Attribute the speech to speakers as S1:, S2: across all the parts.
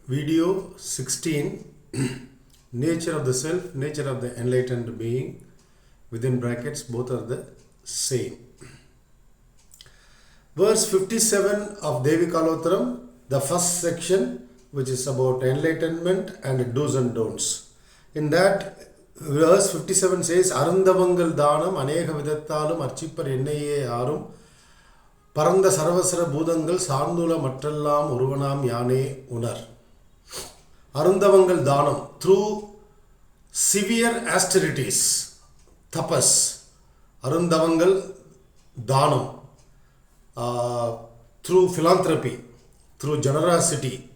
S1: Video 16 Nature of the Self, Nature of the Enlightened Being. Within brackets, both are the same. Verse 57 of Devi Kalotharam, the first section, which is about enlightenment and do's and don'ts. In that, verse 57 says, Arundavangal Dhanam Aneka Vidathalum Archipar Ennaye Arum Paranda Sarvasara Budhangal Sandula Mattallam Uruvanam Yane Unar. Arundavangal Dhanam, through severe austerities, tapas, Arundavangal Dhanam, through philanthropy, through generosity,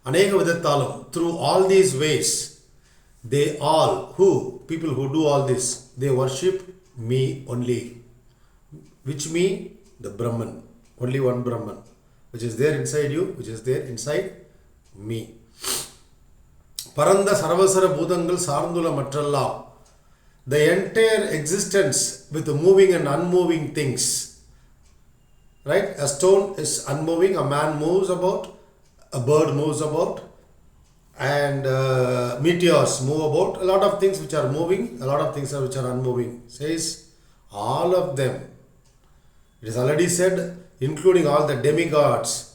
S1: Aneka Vidathalum, through all these ways, they all, people who do all this, they worship me only. Which me? The Brahman. Only one Brahman, which is there inside you, which is there inside me. Paranda Sarvasara Budhangal Sarndula Matralla. The entire existence with moving and unmoving things. Right? A stone is unmoving, a man moves about, a bird moves about, and meteors move about. A lot of things which are moving, a lot of things which are unmoving. Says all of them. It is already said, including all the demigods,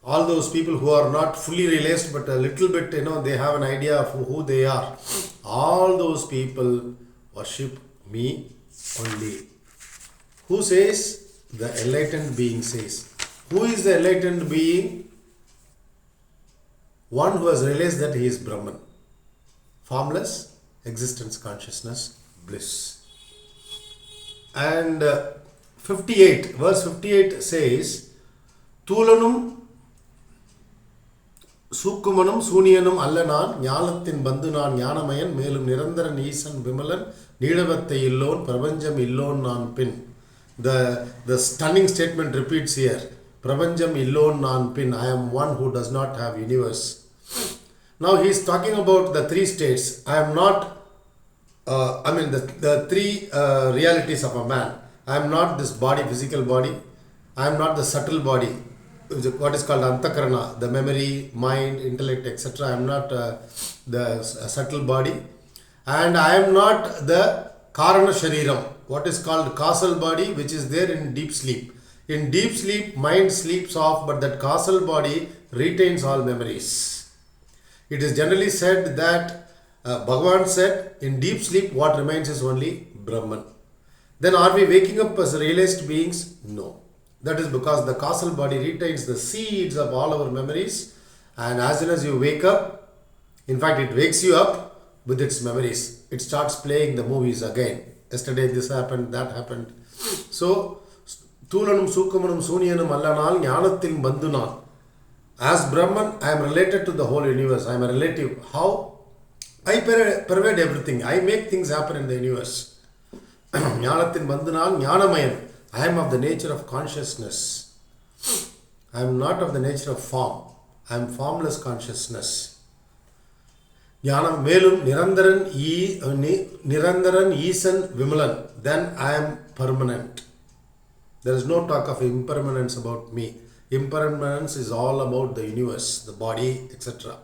S1: all those people who are not fully realized but a little bit, they have an idea of who they are. All those people worship me only. Who says? The enlightened being says. Who is the enlightened being? One who has realized that he is Brahman. Formless, existence, consciousness, bliss. And 58, verse 58 says, Thulanum Sukumanum Suniyanum Allanan Nyalatin Bandunan Yanamayan Melum Nirandaran Isan Vimalan Nidavatte Illon Pravanjam Illon Nan Pin. The stunning statement repeats here. Pravanjam Illon Nan Pin. I am one who does not have universe. Now he is talking about the three states. I am not, the three realities of a man. I am not this body, physical body. I am not the subtle body, what is called Antakarana, the memory, mind, intellect, etc. I am not the subtle body. And I am not the Karana Shariram, what is called causal body, which is there in deep sleep. In deep sleep, mind sleeps off, but that causal body retains all memories. It is generally said that Bhagavan said, in deep sleep, what remains is only Brahman. Then are we waking up as realized beings? No. That is because the causal body retains the seeds of all our memories, and as soon as you wake up, in fact it wakes you up with its memories. It starts playing the movies again. Yesterday this happened, that happened. So, Thulanum Sukumanum Suniyanum Allanal Jnanathil Bandhunan. As Brahman, I am related to the whole universe. I am a relative. How? I pervade everything. I make things happen in the universe. Jnanathil Bandhunan Jnanamayan. I am of the nature of consciousness. I am not of the nature of form. I am formless consciousness. Jnanam Melum Nirandaran Isan Vimalan. Then I am permanent. There is no talk of impermanence about me. Impermanence is all about the universe, the body, etc.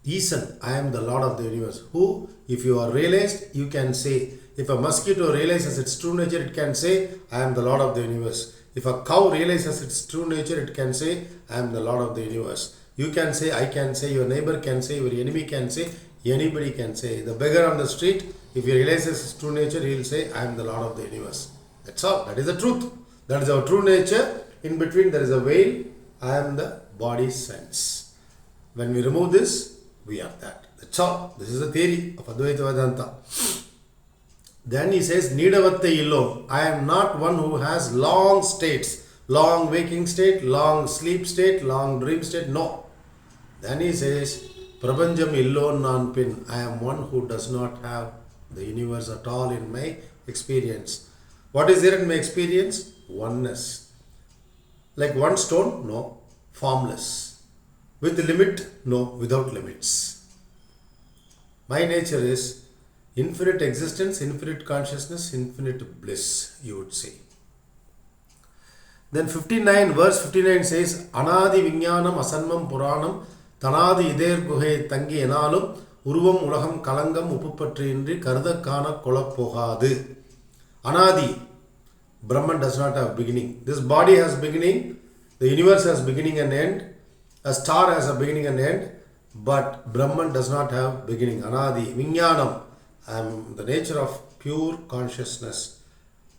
S1: Isan, I am the Lord of the universe. Who? If you are realized, you can say. If a mosquito realizes its true nature, it can say, I am the Lord of the universe. If a cow realizes its true nature, it can say, I am the Lord of the universe. You can say, I can say, your neighbor can say, your enemy can say, anybody can say. The beggar on the street, if he realizes his true nature, he will say, I am the Lord of the universe. That's all. That is the truth. That is our true nature. In between, there is a veil. I am the body sense. When we remove this, we are that. That's all. This is the theory of Advaita Vedanta. Then he says, Nidavatte Illon. I am not one who has long states, long waking state, long sleep state, long dream state. No. Then he says, Prapanjam Illon Nan Pin. I am one who does not have the universe at all in my experience. What is there in my experience? Oneness. Like one stone? No. Formless. With limit? No. Without limits. My nature is infinite existence, infinite consciousness, infinite bliss, you would say. Then 59, verse 59 says, Anadi Vinyanam Asanmam Puranam Tanadi Ider Guhe Tangi Enalum Uruvam Ulaham Kalangam Upupatri Indri Kardakana Kolapogadu. Anadi, Brahman does not have beginning. This body has beginning, the universe has beginning and end, a star has a beginning and end, but Brahman does not have beginning. Anadi, Vinyanam, I am the nature of pure consciousness.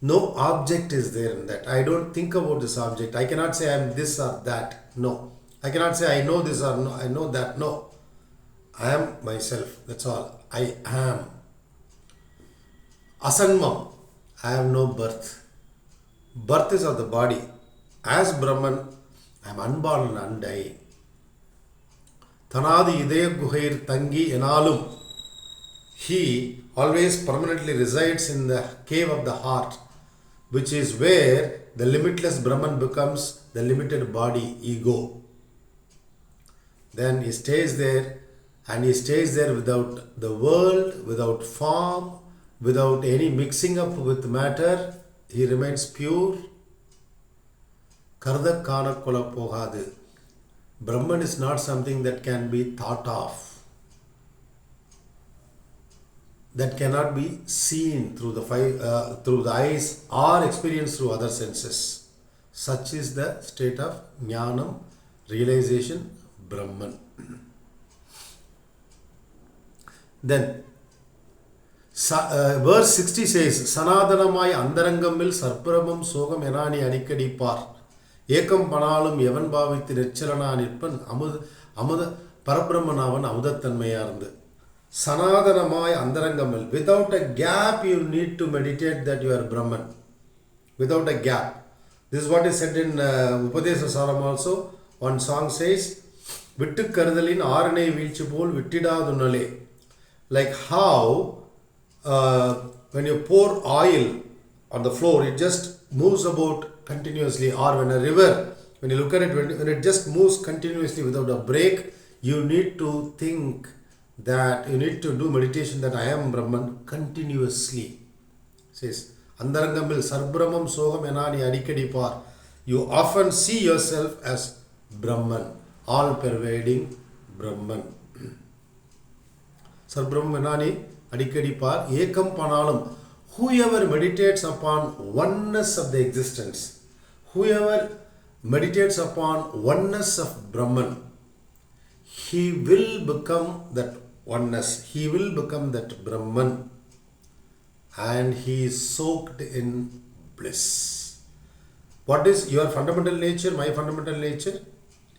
S1: No object is there in that. I don't think about this object. I cannot say I am this or that. No. I cannot say I know this or no, I know that. No. I am myself. That's all. I am. Asanmam. I have no birth. Birth is of the body. As Brahman, I am unborn and undying. Tanadi Idaya Guhair Tangi Enalum. He always permanently resides in the cave of the heart, which is where the limitless Brahman becomes the limited body, ego. Then he stays there, and he stays there without the world, without form, without any mixing up with matter. He remains pure. Kardakana kola pogadu. Brahman is not something that can be thought of, that cannot be seen through through the eyes or experienced through other senses. Such is the state of Jnanam, realization, Brahman. Then, verse 60 says, Sanadanamai Andarangamil Sarparamam Sogam Enani Anikadi Par Ekam Panalum Yavan Bhaviti Nechalana Nirpan Amada Parabrahmanavan Amudattanmayarand. Sanadanamai Andarangamil. Without a gap, you need to meditate that you are Brahman. Without a gap. This is what is said in Upadesa Saram also. One song says, Vittu Karudalin Aranai Vilchipol Vittidadunale. Like how when you pour oil on the floor, it just moves about continuously. Or when a river, when you look at it, when it just moves continuously without a break, you need to think that you need to do meditation that I am Brahman continuously. It says, Andarangamil Sarbrahmam Sogam Enani Adikadi Par. You often see yourself as Brahman, all pervading Brahman. Sarbrahmam Enani Adikadi Par Ekam Panalum. Whoever meditates upon oneness of the existence, whoever meditates upon oneness of Brahman, he will become that oneness. He will become that Brahman. And he is soaked in bliss. What is your fundamental nature, my fundamental nature?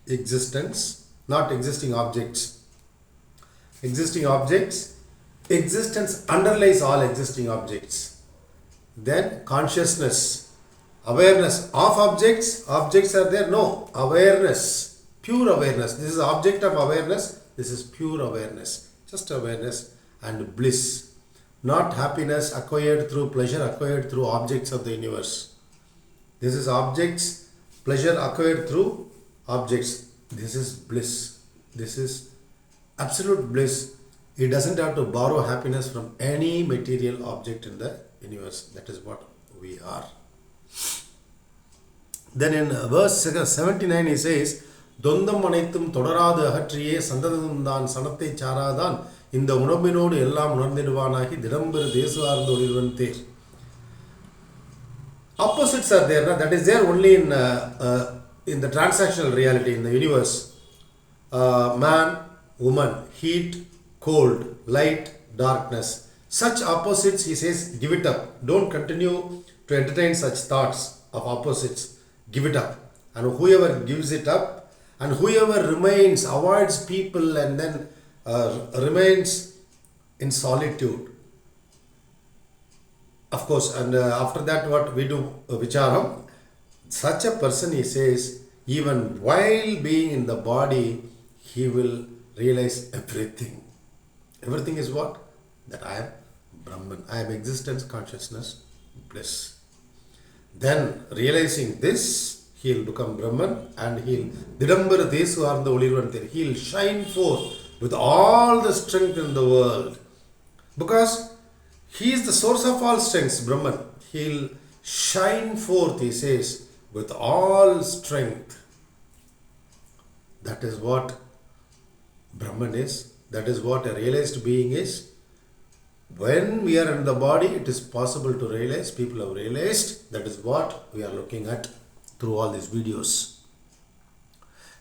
S1: Existence, not existing objects. Existing objects. Existence underlies all existing objects. Then consciousness, awareness of objects. Objects are there? No. Awareness, pure awareness. This is object of awareness. This is pure awareness. Just awareness and bliss. Not happiness acquired through pleasure, acquired through objects of the universe. This is objects, pleasure acquired through objects. This is bliss. This is absolute bliss. He doesn't have to borrow happiness from any material object in the universe. That is what we are. Then in verse 79 he says, Dondam Manaitum Todarada Hatriye Sandadundan Sanate Charadan in the Unabinod Elam Unandirvanaki Didamber Desuardolivante. Opposites are there. That is there only in the transactional reality, in the universe. Man, woman, heat, cold, light, darkness. Such opposites, he says, give it up. Don't continue to entertain such thoughts of opposites. Give it up. And whoever gives it up, and whoever remains, avoids people and then remains in solitude. Of course, and after that what we do, vicharam. Such a person, he says, even while being in the body, he will realize everything. Everything is what? That I am Brahman. I am existence, consciousness, bliss. Then realizing this, he will become Brahman and he will Didambara Desu Arda Olirvantir. He will shine forth with all the strength in the world. Because he is the source of all strengths, Brahman. He will shine forth, he says, with all strength. That is what Brahman is. That is what a realized being is. When we are in the body, it is possible to realize. People have realized. That is what we are looking at through all these videos.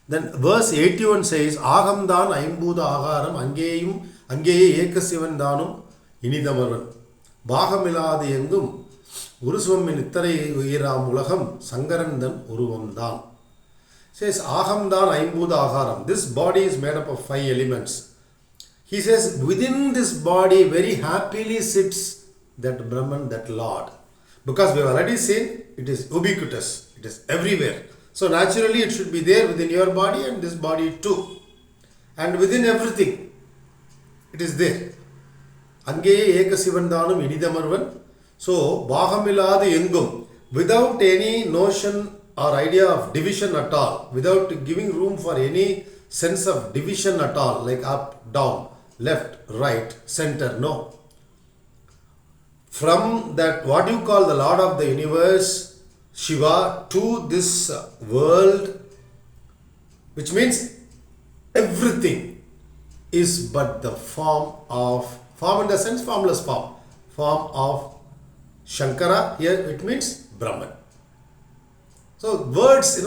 S1: Then verse 81 says, Aham dan aimbudha agaram angeye ekasivan danum inidamaran. Bahamiladi engum Uruswammin ittare uyiram ulagam sangarandan uruvam dan. Says Aham dan aimbudha agaram. This body is made up of 5 elements. He says within this body very happily sits that Brahman, that Lord. Because we have already seen it is ubiquitous. It is everywhere. So naturally it should be there within your body and this body too. And within everything it is there. Angeye ekasivandanam inidamarvan. So Bahamiladu engum. Without any notion or idea of division at all. Without giving room for any sense of division at all. Like up, down, left, right, center. No. From that what you call the Lord of the universe, Shiva, to this world, which means everything is but the form in the sense formless form of Shankara. Here it means Brahman. So words,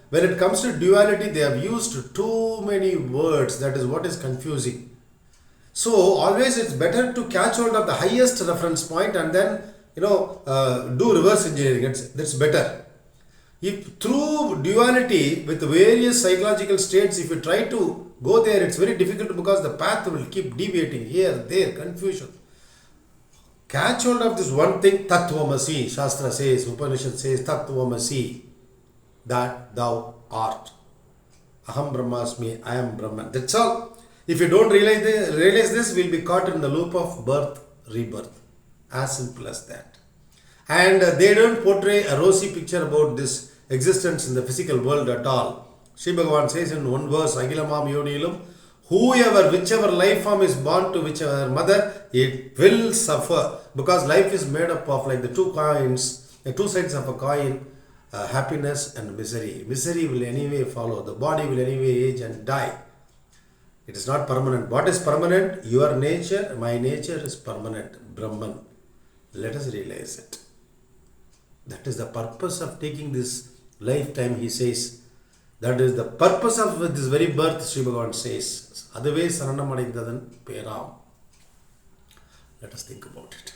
S1: when it comes to duality, they have used too many words. That is what is confusing. So always it's better to catch hold of the highest reference point and then do reverse engineering. That's better. If through duality with various psychological states, if you try to go there, it's very difficult because the path will keep deviating here, there, confusion. Catch hold of this one thing, Tattvamasi. Shastra says, Upanishad says, Tattvamasi, that thou art. Aham Brahmasmi, I am Brahman. That's all. If you don't realize this, we'll be caught in the loop of birth, rebirth. As simple as that. And they don't portray a rosy picture about this existence in the physical world at all. Sri Bhagavan says in one verse, Agilamam Yonilum, whichever life form is born to whichever mother, it will suffer. Because life is made up of like the two coins, the two sides of a coin, happiness and misery. Misery will anyway follow. The body will anyway age and die. It is not permanent. What is permanent? Your nature, my nature is permanent. Brahman. Let us realize it. That is the purpose of taking this lifetime, he says. That is the purpose of this very birth, Sri Bhagavan says. Otherwise, Saranam Adindadan Peram. Let us think about it.